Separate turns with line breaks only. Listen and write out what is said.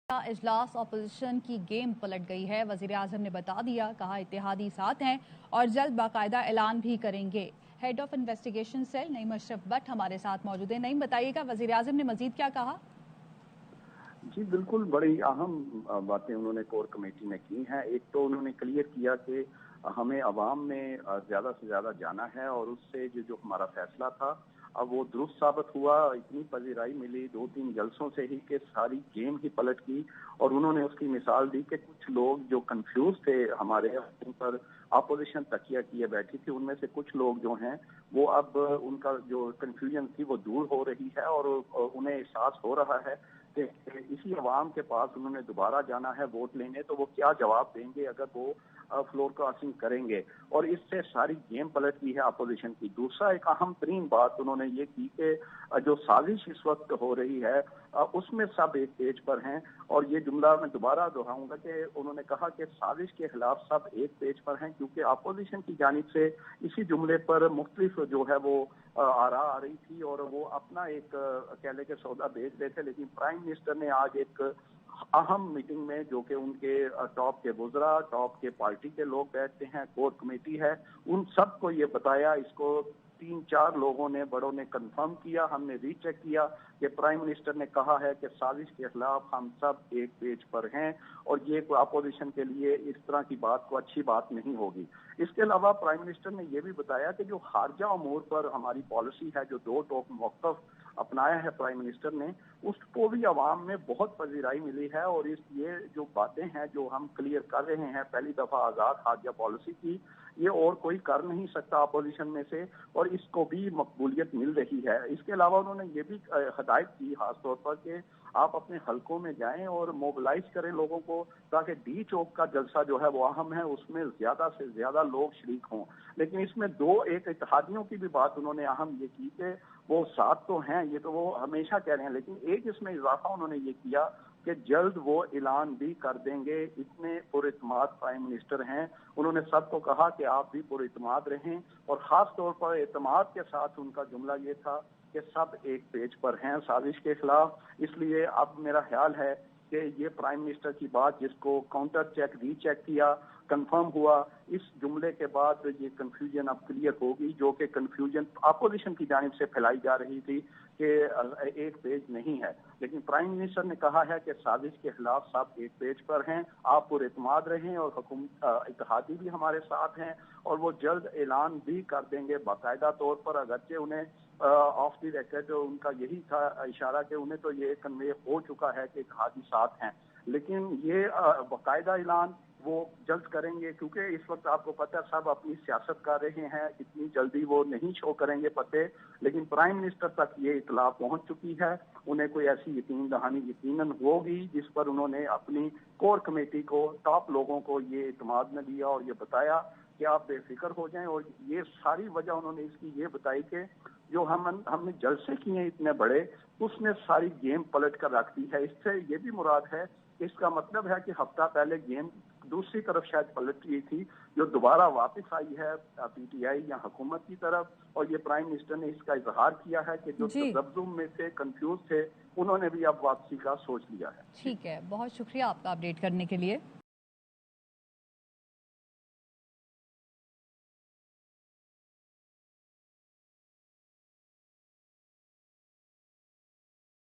का इजलास अपोजिशन की गेम पलट गई है। वजीर आजम ने बता दिया, कहा इत्तेहादी साथ हैं और जल्द बाकायदा ऐलान भी करेंगे। Head of investigation cell Naeem Ashraf Bhatt हमारे साथ मौजूद है। नईम, बताइएगा वजीर आजम ने मजीद क्या कहा?
जी बिल्कुल, बड़ी अहम बातें उन्होंने कोर कमेटी में की हैं। एक तो उन्होंने क्लियर किया कि हमें अवाम में ज़्यादा से ज़्यादा जाना है और उससे जो हमारा फैसला था अब वो दुरुस्त साबित हुआ। इतनी पजीराई मिली 2-3 जलसों से ही कि सारी गेम ही पलट गई। और उन्होंने उसकी मिसाल दी कि कुछ लोग जो कंफ्यूज थे हमारे उन पर अपोजिशन तकिया किए बैठी थी, उनमें से कुछ लोग जो हैं वो अब उनका जो कंफ्यूजन थी वो दूर हो रही है और उन्हें एहसास हो रहा है कि इसी अवाम के पास उन्होंने दोबारा जाना है वोट लेने, तो वो क्या जवाब देंगे अगर वो फ्लोर क्रॉसिंग करेंगे। और इससे सारी गेम पलट गई है अपोजिशन की। दूसरा एक अहम तरीन बात उन्होंने ये की कि जो साजिश इस वक्त हो रही है उसमें सब एक पेज पर हैं। और ये जुमला मैं दोबारा दोहराऊंगा कि उन्होंने कहा कि साजिश के खिलाफ सब एक पेज पर हैं, क्योंकि अपोजिशन की जानिब से इसी जुमले पर मुख्तलिफ जो है वो आरा आ रही थी और वो अपना एक कह ले के सौदा बेच रहे थे। लेकिन प्राइम मिनिस्टर ने आज एक अहम मीटिंग में, जो कि उनके टॉप के वुज़रा, टॉप के पार्टी के लोग बैठते हैं, कोर कमेटी है, उन सबको ये बताया। इसको 3-4 लोगों ने, बड़ों ने कंफर्म किया, हमने रीचेक किया कि प्राइम मिनिस्टर ने कहा है कि साजिश के खिलाफ हम सब एक पेज पर हैं और ये कोई अपोजिशन के लिए इस तरह की बात को अच्छी बात नहीं होगी। इसके अलावा प्राइम मिनिस्टर ने यह भी बताया कि जो खारजा अमूर पर हमारी पॉलिसी है, जो दो टोक मौक़िफ़ अपनाया है प्राइम मिनिस्टर ने, उसको भी अवाम में बहुत पजीराई मिली है। और ये जो बातें हैं जो हम क्लियर कर रहे हैं, पहली दफा आजाद खारजा पॉलिसी की, ये और कोई कर नहीं सकता अपोजिशन में से, और इसको भी मकबूलियत मिल रही है। इसके अलावा उन्होंने ये भी हदायत की खासतौर पर कि आप अपने हलकों में जाएं और मोबिलाइज करें लोगों को, ताकि डी चौक का जलसा जो है वो अहम है, उसमें ज्यादा से ज्यादा लोग शरीक हों। लेकिन इसमें एक इत्तेहादियों की भी बात उन्होंने अहम ये की कि वो साथ तो हैं, ये तो वो हमेशा कह रहे हैं, लेकिन एक इसमें इजाफा उन्होंने ये किया कि जल्द वो ऐलान भी कर देंगे। इतने पुरइत्माद प्राइम मिनिस्टर हैं। उन्होंने सबको कहा कि आप भी पुरइत्माद रहें, और खास तौर पर एतमाद के साथ उनका जुमला ये था कि सब एक पेज पर हैं साजिश के खिलाफ। इसलिए अब मेरा ख्याल है कि ये प्राइम मिनिस्टर की बात, जिसको काउंटर चेक रीचेक किया, कंफर्म हुआ, इस जुमले के बाद ये कंफ्यूजन अब क्लियर होगी, जो कि कंफ्यूजन अपोजिशन की जानिब से फैलाई जा रही थी कि एक पेज नहीं है। लेकिन प्राइम मिनिस्टर ने कहा है कि साजिश के खिलाफ सब एक पेज पर हैं, आप पुरइत्माद रहें, और इत्तेहादी भी हमारे साथ हैं, और वो जल्द ऐलान भी कर देंगे बाकायदा तौर पर। अगरचे उन्हें ऑफ द रिकॉर्ड उनका यही था इशारा कि उन्हें तो ये कन्वे हो चुका है कि इत्तेहादी साथ हैं, लेकिन ये बाकायदा ऐलान वो जल्द करेंगे, क्योंकि इस वक्त आपको पता है सब अपनी सियासत कर रहे हैं, इतनी जल्दी वो नहीं शो करेंगे पते। लेकिन प्राइम मिनिस्टर तक ये इतला पहुंच चुकी है, उन्हें कोई ऐसी यकीन दहानी यकीनन होगी जिस पर उन्होंने अपनी कोर कमेटी को, टॉप लोगों को ये इत्मीनान में दिया और ये बताया कि आप बेफिक्र हो जाएं। और ये सारी वजह उन्होंने इसकी ये बताई कि जो हमने जलसे किए इतने बड़े, उसने सारी गेम पलट कर रख दी है। इससे ये भी मुराद है, इसका मतलब है कि हफ्ता पहले गेम दूसरी तरफ शायद पलट गई थी, जो दोबारा वापस आई है पीटीआई या हुकूमत की तरफ। और ये प्राइम मिनिस्टर ने इसका इजहार किया है कि जो तजब्जुम में थे, कंफ्यूज थे, उन्होंने भी अब वापसी का सोच लिया है।
ठीक है, बहुत शुक्रिया आपका अपडेट करने के लिए।